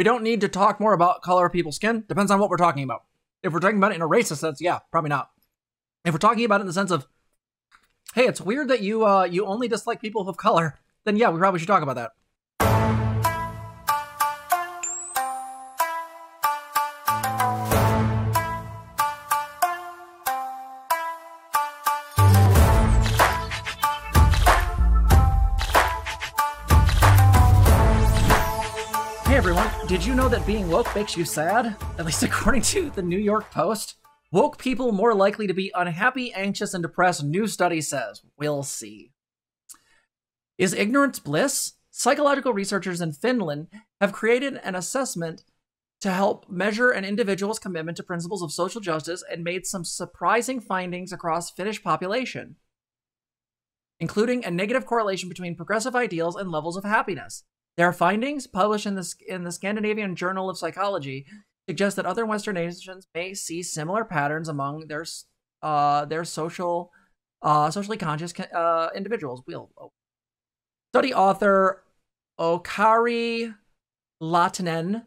We don't need to talk more about color of people's skin. Depends on what we're talking about. If we're talking about it in a racist sense, yeah, probably not. If we're talking about it in the sense of, hey, it's weird that you only dislike people of color, then yeah, we probably should talk about that. Hey everyone, did you know that being woke makes you sad? At least according to the New York Post. Woke people more likely to be unhappy, anxious, and depressed, new study says. We'll see. Is ignorance bliss? Psychological researchers in Finland have created an assessment to help measure an individual's commitment to principles of social justice and made some surprising findings across Finnish population, including a negative correlation between progressive ideals and levels of happiness. Their findings, published in the Scandinavian Journal of Psychology, suggest that other Western nations may see similar patterns among their socially conscious individuals. Study author Okari Latinen,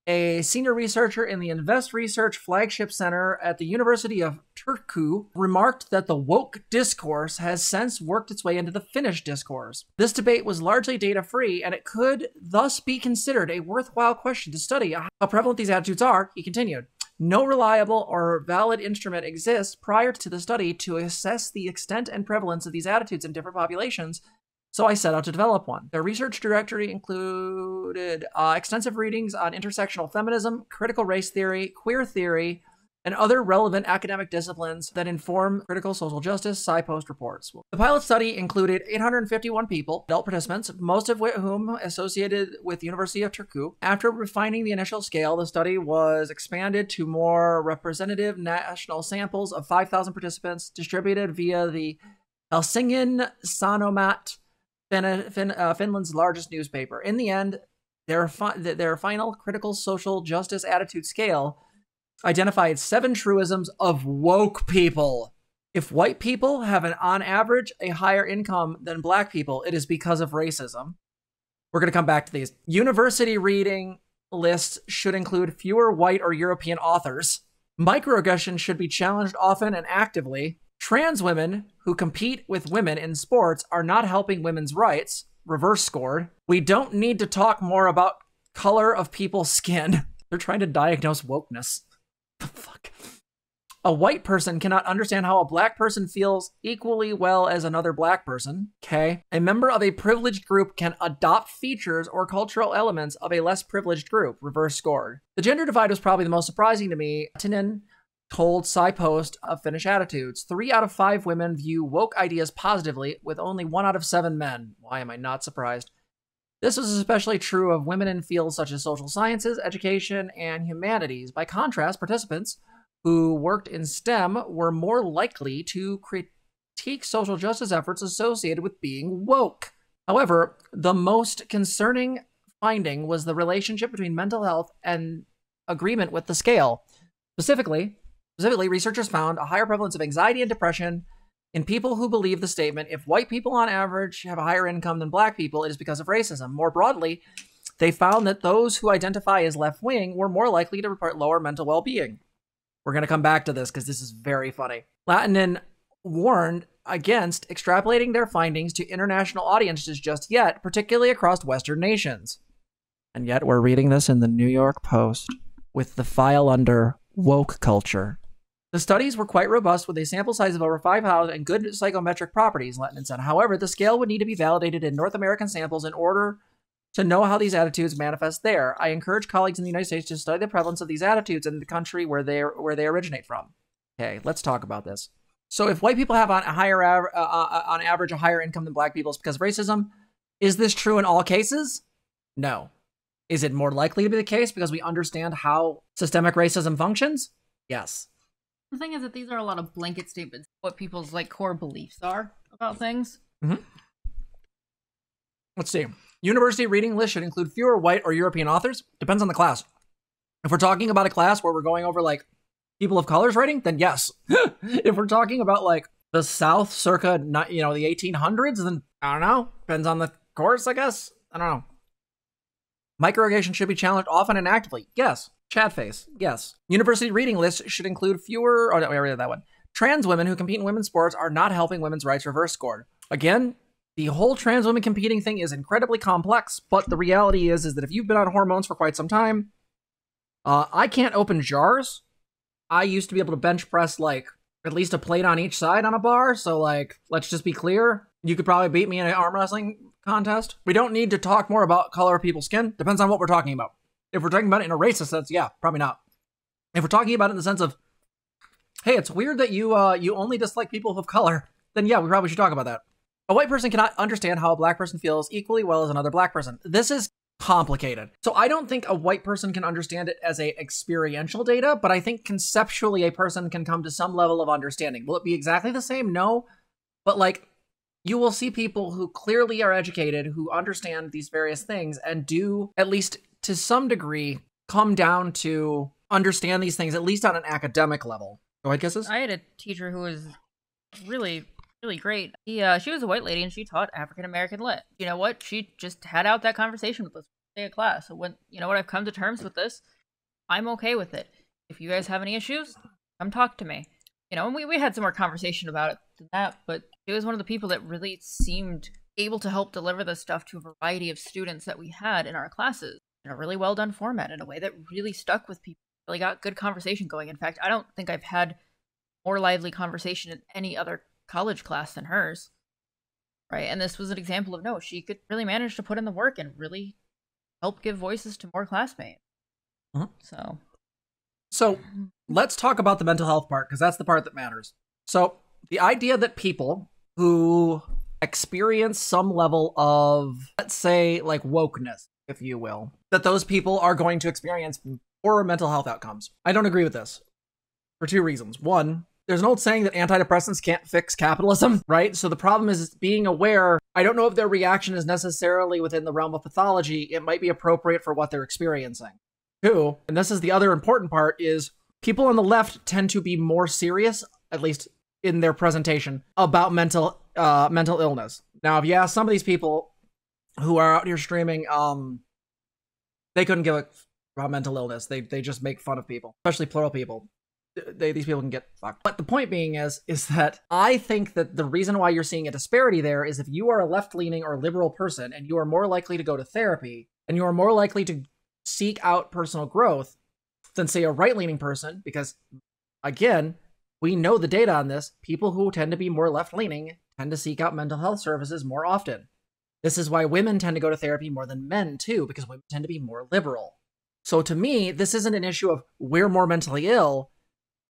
a senior researcher in the Invest Research Flagship Center at the University of Turku, remarked that the woke discourse has since worked its way into the Finnish discourse. This debate was largely data-free, and it could thus be considered a worthwhile question to study how prevalent these attitudes are, he continued. No reliable or valid instrument exists prior to the study to assess the extent and prevalence of these attitudes in different populations, so I set out to develop one. Their research directory included extensive readings on intersectional feminism, critical race theory, queer theory, and other relevant academic disciplines that inform critical social justice PsyPost reports. The pilot study included 851 people, adult participants, most of whom associated with the University of Turku. After refining the initial scale, the study was expanded to more representative national samples of 5,000 participants distributed via the Helsingin Sanomat, Finland's largest newspaper. In the end, their final critical social justice attitude scale identified 7 truisms of woke people. If white people have on average a higher income than black people, it is because of racism. We're going to come back to these. University reading lists should include fewer white or European authors. Microaggression should be challenged often and actively. Trans women who compete with women in sports are not helping women's rights, reverse scored. We don't need to talk more about color of people's skin. They're trying to diagnose wokeness. The fuck? A white person cannot understand how a black person feels equally well as another black person. Okay. A member of a privileged group can adopt features or cultural elements of a less privileged group, reverse scored. The gender divide was probably the most surprising to me. Tinen told PsyPost of Finnish attitudes. 3 out of 5 women view woke ideas positively, with only 1 out of 7 men. Why am I not surprised? This was especially true of women in fields such as social sciences, education, and humanities. By contrast, participants who worked in STEM were more likely to critique social justice efforts associated with being woke. However, the most concerning finding was the relationship between mental health and agreement with the scale. Specifically, researchers found a higher prevalence of anxiety and depression in people who believe the statement, if white people on average have a higher income than black people, it is because of racism. More broadly, they found that those who identify as left-wing were more likely to report lower mental well-being. We're going to come back to this because this is very funny. Latinen warned against extrapolating their findings to international audiences just yet, particularly across Western nations. And yet we're reading this in the New York Post with the file under woke culture. The studies were quite robust with a sample size of over 5,000 and good psychometric properties, Latinen said. However, the scale would need to be validated in North American samples in order to know how these attitudes manifest there. I encourage colleagues in the United States to study the prevalence of these attitudes in the country where they originate from. Okay, let's talk about this. So if white people have on average a higher income than black people, it's because of racism. Is this true in all cases? No. Is it more likely to be the case because we understand how systemic racism functions? Yes. The thing is that these are a lot of blanket statements, what people's like core beliefs are about things. Mm-hmm. Let's see. University reading list should include fewer white or European authors. Depends on the class. If we're talking about a class where we're going over like people of colors writing, then yes. If we're talking about like the South circa, the 1800s, then I don't know. Depends on the course, I guess. I don't know. Microaggression should be challenged often and actively. Yes. Chat face. Yes. University reading lists should include fewer... Oh, no, I read that one. Trans women who compete in women's sports are not helping women's rights reverse scored. Again, the whole trans women competing thing is incredibly complex, but the reality is that if you've been on hormones for quite some time, I can't open jars. I used to be able to bench press, like, at least a plate on each side on a bar, so, like, let's just be clear. You could probably beat me in an arm wrestling contest. We don't need to talk more about color of people's skin. Depends on what we're talking about. If we're talking about it in a racist sense, yeah, probably not. If we're talking about it in the sense of, hey, it's weird that you only dislike people of color, then yeah, we probably should talk about that. A white person cannot understand how a black person feels equally well as another black person. This is complicated. So I don't think a white person can understand it as a experiential data, but I think conceptually a person can come to some level of understanding. Will it be exactly the same? No. But like, you will see people who clearly are educated, who understand these various things and do, at least to some degree, come down to understand these things, at least on an academic level. Go ahead, Kisses. I had a teacher who was really great. She was a white lady and she taught African American lit. You know what? She just had out that conversation with us day of class. So when, you know what, I've come to terms with this. I'm okay with it. If you guys have any issues, come talk to me. You know, and we had some more conversation about it than that, but she was one of the people that really seemed able to help deliver this stuff to a variety of students that we had in our classes in a really well done format, in a way that really stuck with people. Really got good conversation going. In fact, I don't think I've had more lively conversation in any other college class than hers. Right? And this was an example of, no, she could really manage to put in the work and really help give voices to more classmates. Mm-hmm. So let's talk about the mental health part, because that's the part that matters. So the idea that people who experience some level of, let's say, like wokeness, if you will, that those people are going to experience poorer mental health outcomes. I don't agree with this for two reasons. One, there's an old saying that antidepressants can't fix capitalism, right? So the problem is being aware. I don't know if their reaction is necessarily within the realm of pathology. It might be appropriate for what they're experiencing. Two, and this is the other important part, is people on the left tend to be more serious, at least in their presentation, about mental illness. Now, if you ask some of these people who are out here streaming, they couldn't give a about mental illness. They just make fun of people, especially plural people. These people can get fucked. But the point being is that I think that the reason why you're seeing a disparity there is if you are a left-leaning or liberal person and you are more likely to go to therapy and you are more likely to seek out personal growth than, say, a right-leaning person, because, again, we know the data on this. People who tend to be more left-leaning tend to seek out mental health services more often. This is why women tend to go to therapy more than men, too, because women tend to be more liberal. So to me, this isn't an issue of we're more mentally ill.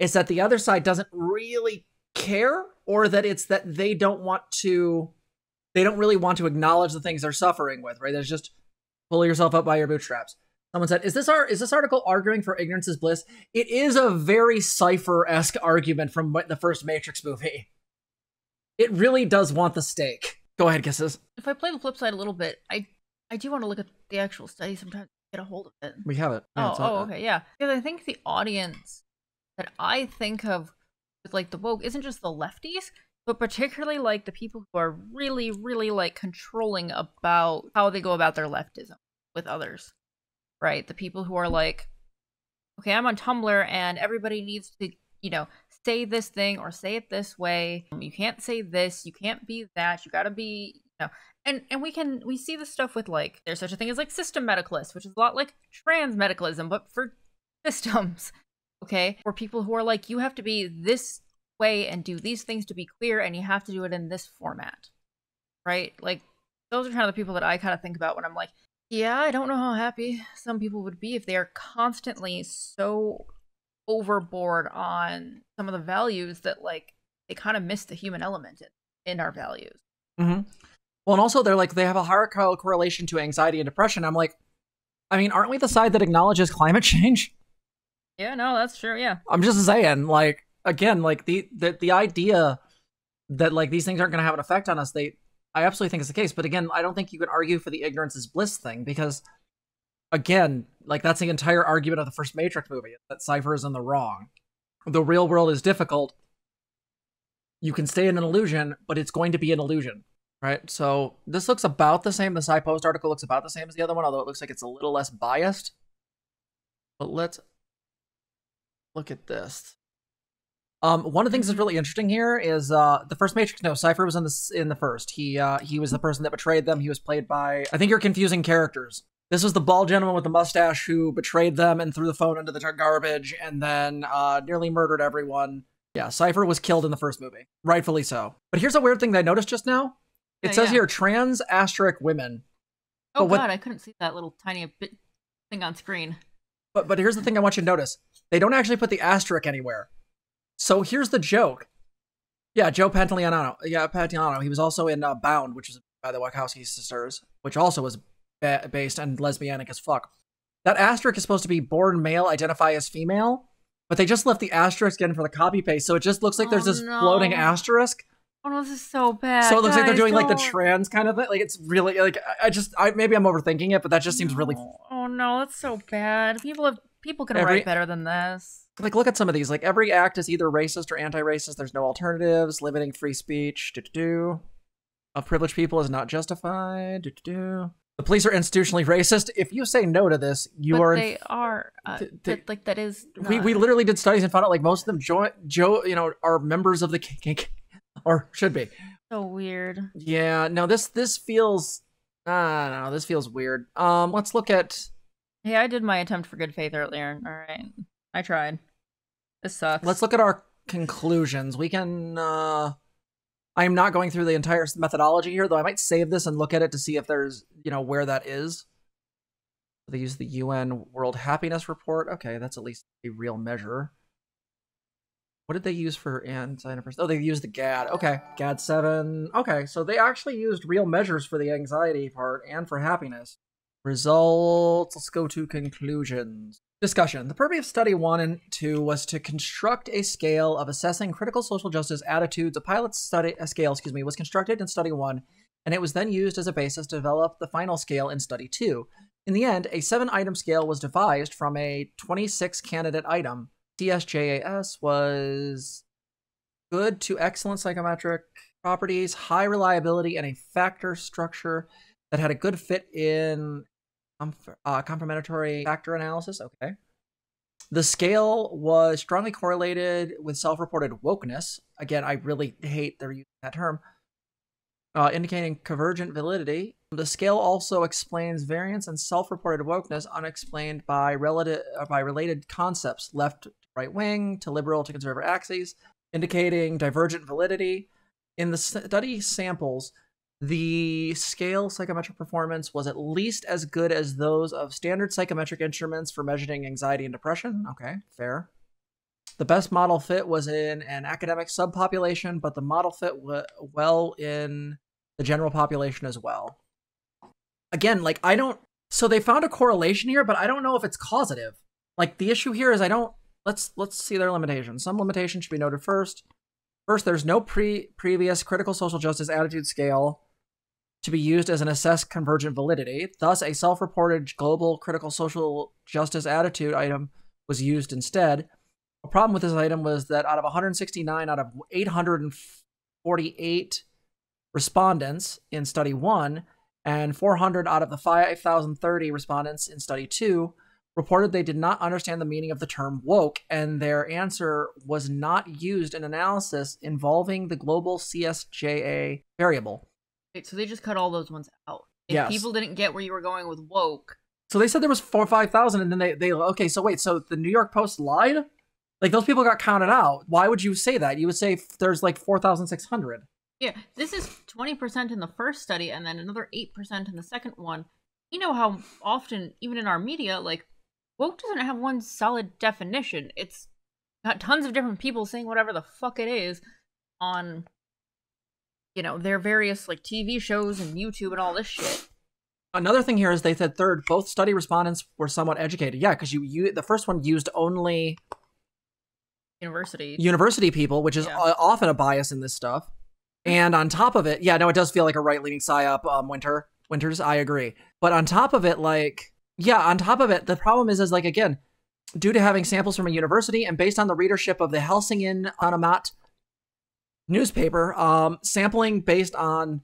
It's that the other side doesn't really care, or that it's that they don't really want to acknowledge the things they're suffering with, right? There's just pull yourself up by your bootstraps. Someone said, is this article arguing for ignorance is bliss? It is a very Cypher-esque argument from the first Matrix movie. It really does want the stake. Go ahead, Kisses. If I play the flip side a little bit, I do want to look at the actual study sometimes to get a hold of it. We have it. Yeah, okay, yeah. Because I think the audience that I think of with, like, the woke isn't just the lefties, but particularly, like, the people who are really, really, like, controlling about how they go about their leftism with others, right? The people who are like, okay, I'm on Tumblr and everybody needs to, you know, say this thing or say it this way. You can't say this, you can't be that, you gotta be, you know. And we see this stuff with, like, there's such a thing as, like, system medicalists, which is a lot like trans medicalism, but for systems. Okay, or people who are like, you have to be this way and do these things to be queer, and you have to do it in this format, right? Like, those are kind of the people that I kind of think about when I'm like, yeah, I don't know how happy some people would be if they are constantly so overboard on some of the values that, like, they kind of miss the human element in our values. Mm-hmm. Well, and also they're like, they have a higher correlation to anxiety and depression. I'm like, I mean, aren't we the side that acknowledges climate change? Yeah, no, that's true, yeah. I'm just saying, like, again, like, the idea that, like, these things aren't going to have an effect on us, I absolutely think is the case. But again, I don't think you can argue for the ignorance is bliss thing, because, again, like, that's the entire argument of the first Matrix movie, that Cypher is in the wrong. The real world is difficult. You can stay in an illusion, but it's going to be an illusion, right? So this looks about the same. The SciPost article looks about the same as the other one, although it looks like it's a little less biased. But let's look at this. One of the things that's really interesting here is the first Matrix. No, Cypher was in the first. He was the person that betrayed them. He was played by, I think you're confusing characters. This was the bald gentleman with the mustache who betrayed them and threw the phone into the garbage and then nearly murdered everyone. Yeah, Cypher was killed in the first movie, rightfully so. But here's a weird thing that I noticed just now. It says here trans asterisk women. Oh God, I couldn't see that little tiny bit thing on screen. But here's the thing I want you to notice. They don't actually put the asterisk anywhere. So here's the joke. Yeah, Joe Pantoliano. Yeah, Pantoliano. He was also in Bound, which was by the Wachowski sisters, which also was based and lesbianic as fuck. That asterisk is supposed to be born male, identify as female, but they just left the asterisk in for the copy paste, so it just looks like there's this floating asterisk. Oh no, this is so bad. So it looks like they're doing like the trans kind of thing. Like it's really like maybe I'm overthinking it, but that just seems really. Oh no, that's so bad. People can write better than this. Like look at some of these. Like every act is either racist or anti-racist. There's no alternatives. Limiting free speech. Of privileged people is not justified. The police are institutionally racist. If you say no to this, you are. They are. Like that is. We literally did studies and found out like most of them are members of the or should be. So weird. Yeah. No. This feels. I don't know. This feels weird. Let's look at. Hey, I did my attempt for good faith earlier. All right, I tried. This sucks. Let's look at our conclusions. We can. I am not going through the entire methodology here, though I might save this and look at it to see if there's, where that is. They use the UN World Happiness Report. Okay, that's at least a real measure. What did they use for anxiety? Oh, they used the GAD. Okay, GAD-7. Okay, so they actually used real measures for the anxiety part and for happiness. Results. Let's go to conclusions. Discussion. The purpose of study 1 and 2 was to construct a scale of assessing critical social justice attitudes. A pilot scale, was constructed in study 1, and it was then used as a basis to develop the final scale in study 2. In the end, a 7-item scale was devised from a 26-candidate item. CSJAS was good to excellent psychometric properties, high reliability, and a factor structure that had a good fit in complementary factor analysis. Okay. The scale was strongly correlated with self-reported wokeness. Again, I really hate their using that term. Indicating convergent validity. The scale also explains variance in self-reported wokeness unexplained by related concepts, left to right wing to liberal to conservative axes, indicating divergent validity. In the study samples, the scale psychometric performance was at least as good as those of standard psychometric instruments for measuring anxiety and depression. Okay, fair. The best model fit was in an academic subpopulation, but the model fit well in the general population as well. Again, like so they found a correlation here, but I don't know if it's causative. Like the issue here is let's see their limitations. Some limitations should be noted first. First, there's no previous critical social justice attitude scale to be used as an assessed convergent validity. Thus, a self-reported global critical social justice attitude item was used instead. A problem with this item was that out of 169 out of 848 respondents in study 1 and 400 out of the 5,030 respondents in study 2 reported they did not understand the meaning of the term woke, and their answer was not used in analysis involving the global CSJA variable. Wait, so they just cut all those ones out. If yes. People didn't get where you were going with woke. So they said there was 4,000 or 5,000, and then they okay, so wait, so the New York Post lied? Like, those people got counted out. Why would you say that? You would say there's like 4,600. Yeah, this is 20% in the first study, and then another 8% in the second one. You know how often, even in our media, like, woke doesn't have one solid definition. It's got tons of different people saying whatever the fuck it is on, their various, like, TV shows and YouTube and all this shit. Another thing here is they said third, both study respondents were somewhat educated. Yeah, because the first one used only university people, which is often a bias in this stuff. And on top of it, it does feel like a right-leaning psyop, Winters, I agree. But on top of it, the problem is like, again, due to having samples from a university and based on the readership of the Helsingin Sanomat newspaper, sampling based on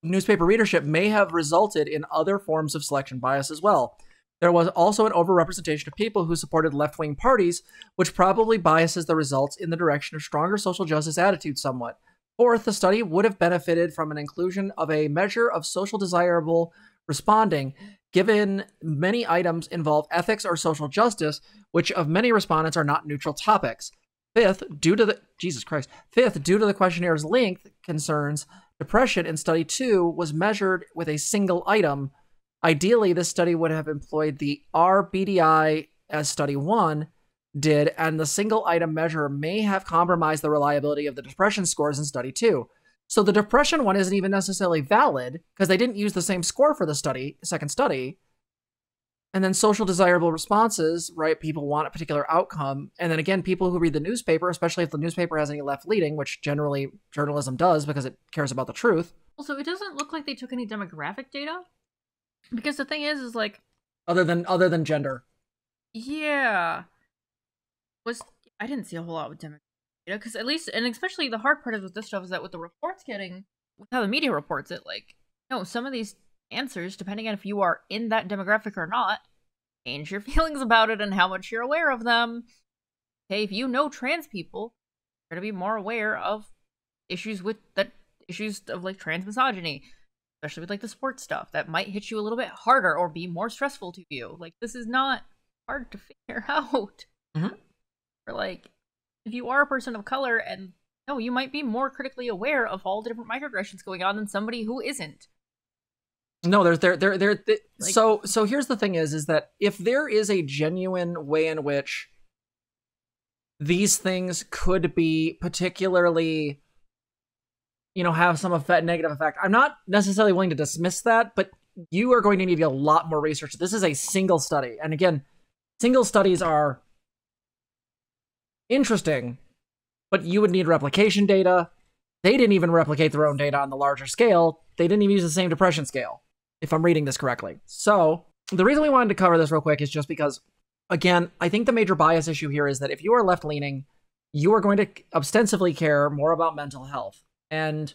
newspaper readership may have resulted in other forms of selection bias as well. There was also an overrepresentation of people who supported left-wing parties, which probably biases the results in the direction of stronger social justice attitudes somewhat. Fourth, the study would have benefited from an inclusion of a measure of social desirable responding, given many items involve ethics or social justice, which of many respondents are not neutral topics. Fifth, due to the questionnaires' length concerns, depression in study 2 was measured with a single item. Ideally, this study would have employed the RBDI as study 1 did, and the single item measure may have compromised the reliability of the depression scores in study 2. So the depression one isn't even necessarily valid because they didn't use the same score for the second study. And then social desirable responses, right? People want a particular outcome. And then again, people who read the newspaper, especially if the newspaper has any left leaning, which generally journalism does because it cares about the truth. Also, it doesn't look like they took any demographic data. Because the thing is like... Other than gender. Yeah. I didn't see a whole lot with demographic data, because at least, and especially the hard part with this stuff is that with the reports getting, with how the media reports it, like, no, some of these answers, depending on if you are in that demographic or not, change your feelings about it and how much you're aware of them. Okay, if you know trans people, you're going to be more aware of issues of like trans misogyny, especially with like the sports stuff that might hit you a little bit harder or be more stressful to you. Like, this is not hard to figure out. Mm-hmm. Or like, if you are a person of color, and no, you might be more critically aware of all the different microaggressions going on than somebody who isn't. No, so here's the thing is that if there is a genuine way in which these things could be particularly, have some negative effect, I'm not necessarily willing to dismiss that, but you are going to need a lot more research. This is a single study. And again, single studies are interesting, but you would need replication data. They didn't even replicate their own data on the larger scale. They didn't even use the same depression scale, if I'm reading this correctly. So the reason we wanted to cover this real quick is just because, again, I think the major bias issue here is that if you are left-leaning, you are going to ostensibly care more about mental health. And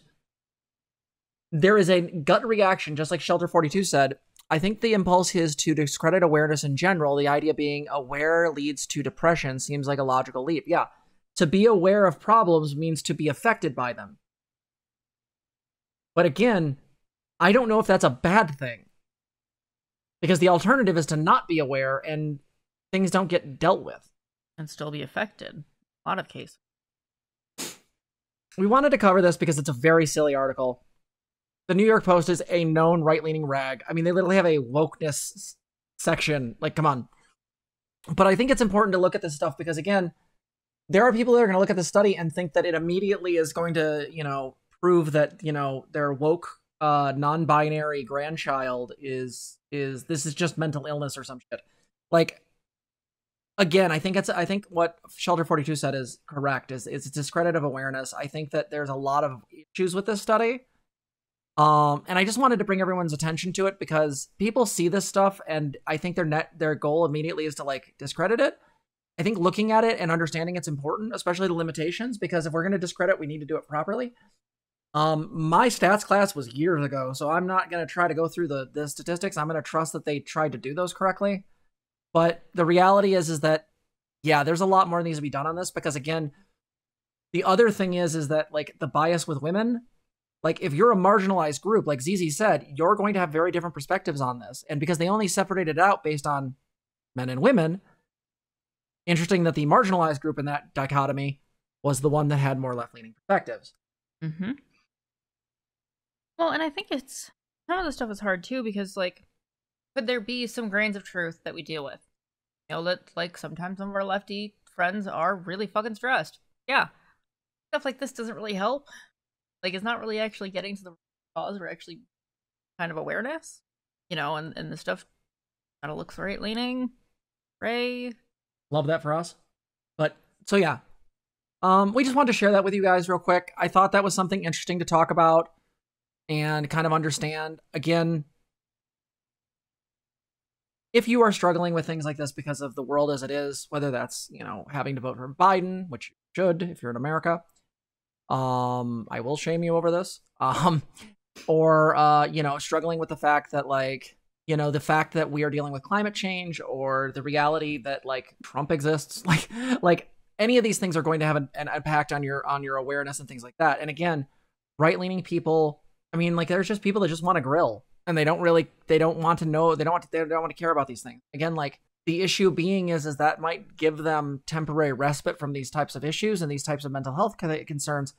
there is a gut reaction, just like Shelter 42 said. I think the impulse is to discredit awareness in general. The idea being aware leads to depression seems like a logical leap. Yeah, to be aware of problems means to be affected by them. But again, I don't know if that's a bad thing. Because the alternative is to not be aware and things don't get dealt with. And still be affected. In a lot of cases. We wanted to cover this because it's a very silly article. The New York Post is a known right-leaning rag. I mean, they literally have a wokeness section. Like, come on. But I think it's important to look at this stuff because, again, there are people that are going to look at the study and think that it immediately is going to, prove that, their woke, non-binary grandchild this is just mental illness or some shit. Like, again, I think what Shelter 42 said is correct. It's a discredit of awareness. I think that there's a lot of issues with this study. And I just wanted to bring everyone's attention to it because people see this stuff and I think their goal immediately is to like discredit it. I think looking at it and understanding it's important, especially the limitations, because if we're going to discredit, we need to do it properly. My stats class was years ago, so I'm not going to try to go through the statistics. I'm going to trust that they tried to do those correctly. But the reality is that, yeah, there's a lot more that needs to be done on this because, again, the other thing is that, like, the bias with women, like, if you're a marginalized group, like ZZ said, you're going to have very different perspectives on this. And because they only separated it out based on men and women, interesting that the marginalized group in that dichotomy was the one that had more left-leaning perspectives. Mm-hmm. Well, and I think some of the stuff is hard, too, because, like, could there be some grains of truth that we deal with? That, like, sometimes some of our lefty friends are really fucking stressed. Yeah. Stuff like this doesn't really help. Like, it's not really actually getting to the cause or actually kind of awareness, and the stuff kind of looks right-leaning. Ray. Love that for us. But, so yeah. We just wanted to share that with you guys real quick. I thought that was something interesting to talk about and kind of understand. Again, if you are struggling with things like this because of the world as it is, whether that's, having to vote for Biden, which you should if you're in America, I will shame you over this. or, you know, struggling with the fact that, like, you know, the fact that we are dealing with climate change, or the reality that, like, Trump exists, like any of these things are going to have an impact on your awareness and things like that. And again, right-leaning people, I mean, like, there's just people that just want to grill, and they don't want to know, they don't want to care about these things. Again, like, the issue being is that might give them temporary respite from these types of issues and these types of mental health concerns,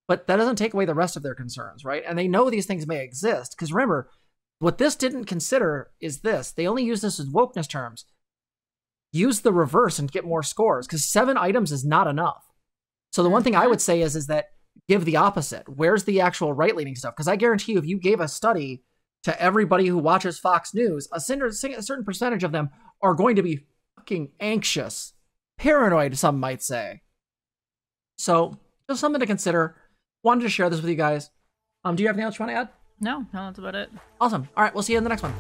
but that doesn't take away the rest of their concerns, right? And they know these things may exist, because remember, what this didn't consider is this. They only use this as wokeness terms. Use the reverse and get more scores, because 7 items is not enough. So the one thing I would say is that give the opposite. Where's the actual right-leaning stuff? Because I guarantee you, if you gave a study to everybody who watches Fox News, a certain percentage of them are going to be fucking anxious, paranoid, some might say. So just something to consider. Wanted to share this with you guys. Do you have anything else you want to add? No, that's about it. Awesome. All right, we'll see you in the next one.